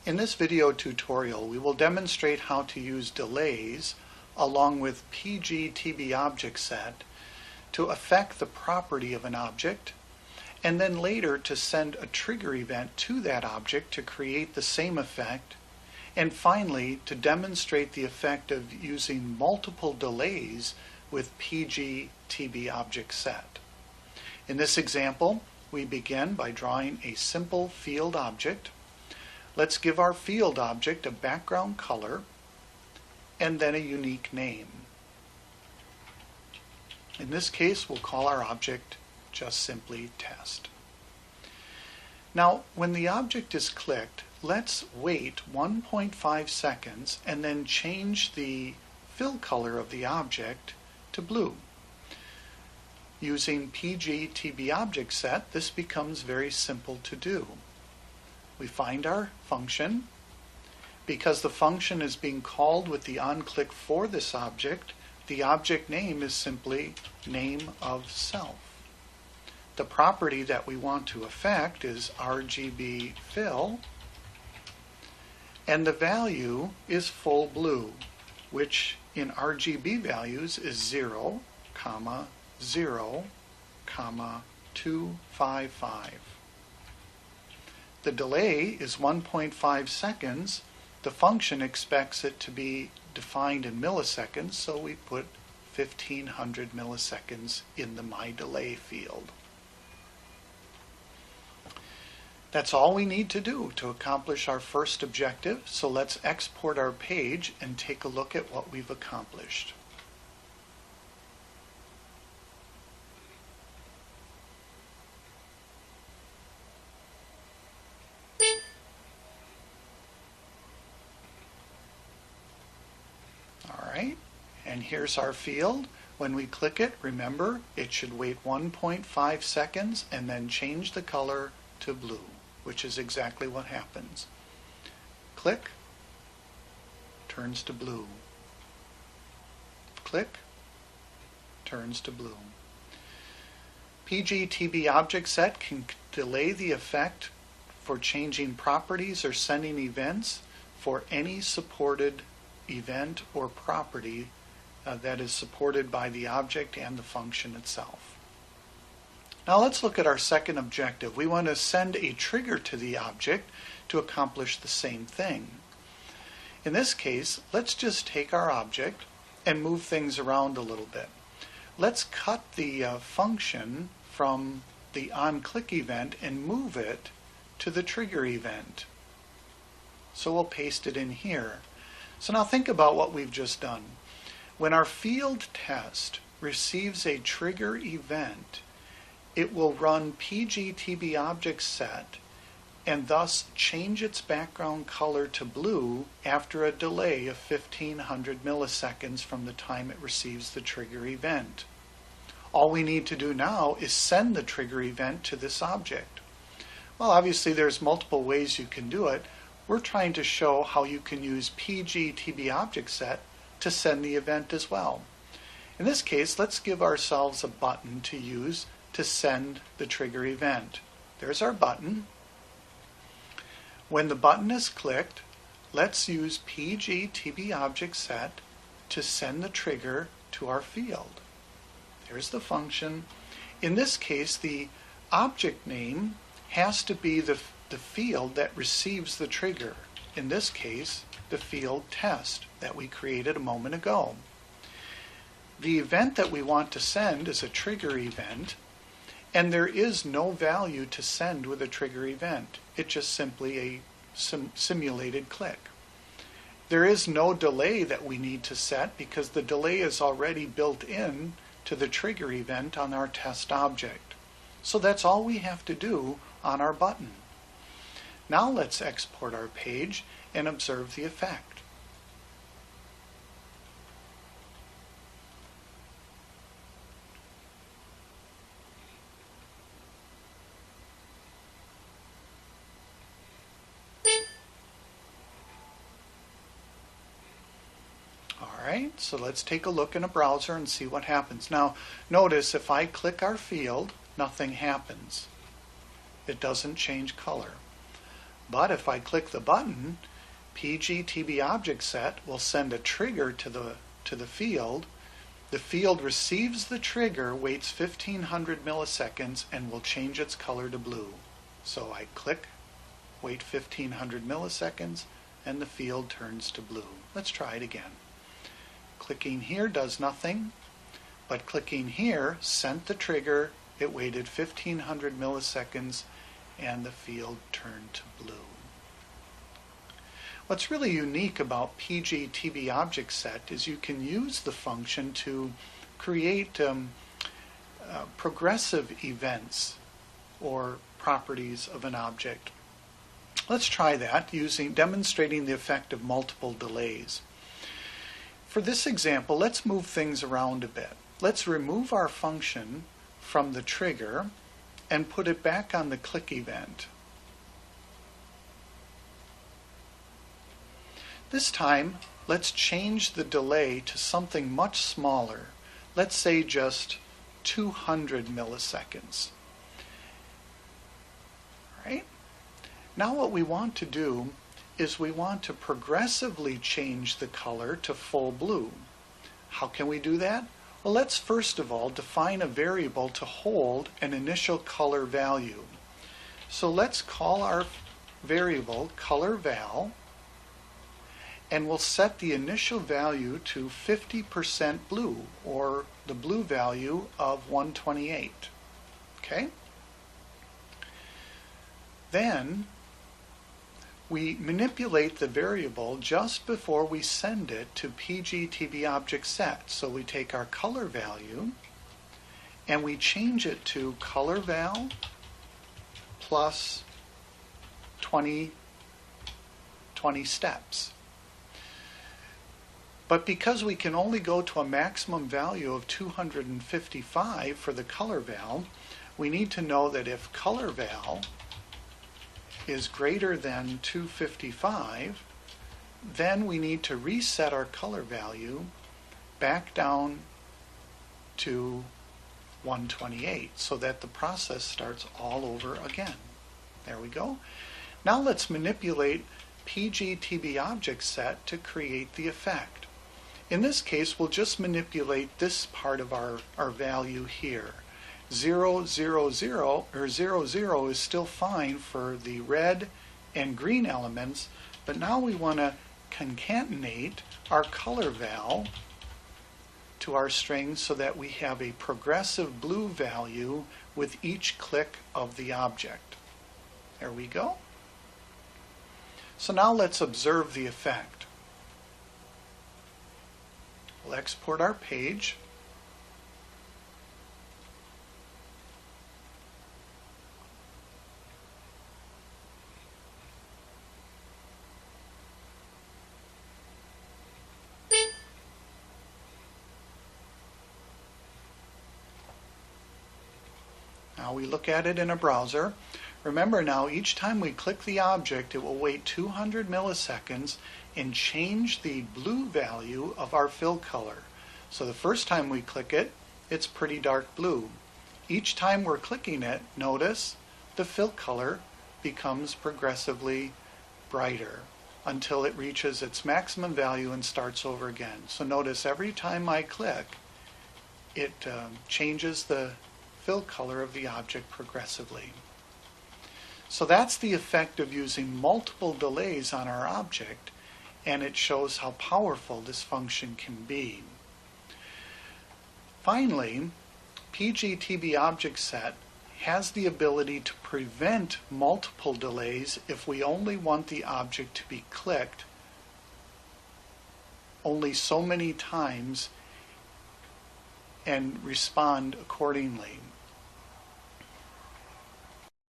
In this video tutorial, we will demonstrate how to use delays along with pgTBObjSet to affect the property of an object, and then later to send a trigger event to that object to create the same effect, and finally to demonstrate the effect of using multiple delays with pgTBObjSet. In this example, we begin by drawing a simple field object. Let's give our field object a background color and then a unique name. In this case, we'll call our object just simply test. Now, when the object is clicked, let's wait 1.5 seconds and then change the fill color of the object to blue. Using pgTBObjSet, this becomes very simple to do. We find our function. Because the function is being called with the onClick for this object, the object name is simply name of self. The property that we want to affect is RGB fill, and the value is full blue, which in RGB values is 0, 0, 255. The delay is 1.5 seconds. The function expects it to be defined in milliseconds, so we put 1500 milliseconds in the myDelay field. That's all we need to do to accomplish our first objective, so let's export our page and take a look at what we've accomplished. And here's our field. When we click it, remember, it should wait 1.5 seconds and then change the color to blue, which is exactly what happens. Click, turns to blue. Click, turns to blue. pgTBObjSet can delay the effect for changing properties or sending events for any supported event or property that is supported by the object and the function itself. Now let's look at our second objective. We want to send a trigger to the object to accomplish the same thing. In this case, let's just take our object and move things around a little bit. Let's cut the function from the onClick event and move it to the trigger event. So we'll paste it in here. So now think about what we've just done. When our field test receives a trigger event, it will run pgTBObjSet and thus change its background color to blue after a delay of 1500 milliseconds from the time it receives the trigger event. All we need to do now is send the trigger event to this object. Well, obviously there's multiple ways you can do it. We're trying to show how you can use pgTBObjSet to send the event as well. In this case, let's give ourselves a button to use to send the trigger event. There's our button. When the button is clicked, let's use pgTBObjSet to send the trigger to our field. There's the function. In this case, the object name has to be the field that receives the trigger. In this case, the field test that we created a moment ago. The event that we want to send is a trigger event, and there is no value to send with a trigger event. It's just simply a simulated click. There is no delay that we need to set because the delay is already built in to the trigger event on our test object. So that's all we have to do on our button. Now let's export our page and observe the effect. Alright, so let's take a look in a browser and see what happens. Now notice if I click our field, nothing happens. It doesn't change color. But if I click the button, pgTBObjSet will send a trigger to the field. The field receives the trigger, waits 1500 milliseconds, and will change its color to blue. So I click, wait 1500 milliseconds, and the field turns to blue. Let's try it again. Clicking here does nothing, but clicking here sent the trigger, it waited 1500 milliseconds, and the field turned to blue. What's really unique about pgTBObjSet is you can use the function to create progressive events or properties of an object. Let's try that demonstrating the effect of multiple delays. For this example, let's move things around a bit. Let's remove our function from the trigger and put it back on the click event. This time, let's change the delay to something much smaller. Let's say just 200 milliseconds. Right? Now what we want to do is we want to progressively change the color to full blue. How can we do that? Well, let's first of all define a variable to hold an initial color value. So let's call our variable colorVal, and we'll set the initial value to 50% blue, or the blue value of 128. Okay? Then we manipulate the variable just before we send it to pgTBObjSet. So we take our color value and we change it to colorVal plus 20 steps. But because we can only go to a maximum value of 255 for the colorVal, we need to know that if colorVal is greater than 255, then we need to reset our color value back down to 128 so that the process starts all over again. There we go. Now let's manipulate pgTBObjSet to create the effect. In this case, we'll just manipulate this part of our value here. 0, 0, 0, or 0, 0 is still fine for the red and green elements, but now we want to concatenate our colorVal to our string so that we have a progressive blue value with each click of the object. There we go. So now let's observe the effect. We'll export our page. Now we look at it in a browser. Remember now, each time we click the object, it will wait 200 milliseconds and change the blue value of our fill color. So the first time we click it, it's pretty dark blue. Each time we're clicking it, notice the fill color becomes progressively brighter until it reaches its maximum value and starts over again. So notice every time I click, it changes the fill color of the object progressively. So that's the effect of using multiple delays on our object, and it shows how powerful this function can be. Finally, pgTBObjSet has the ability to prevent multiple delays if we only want the object to be clicked only so many times and respond accordingly.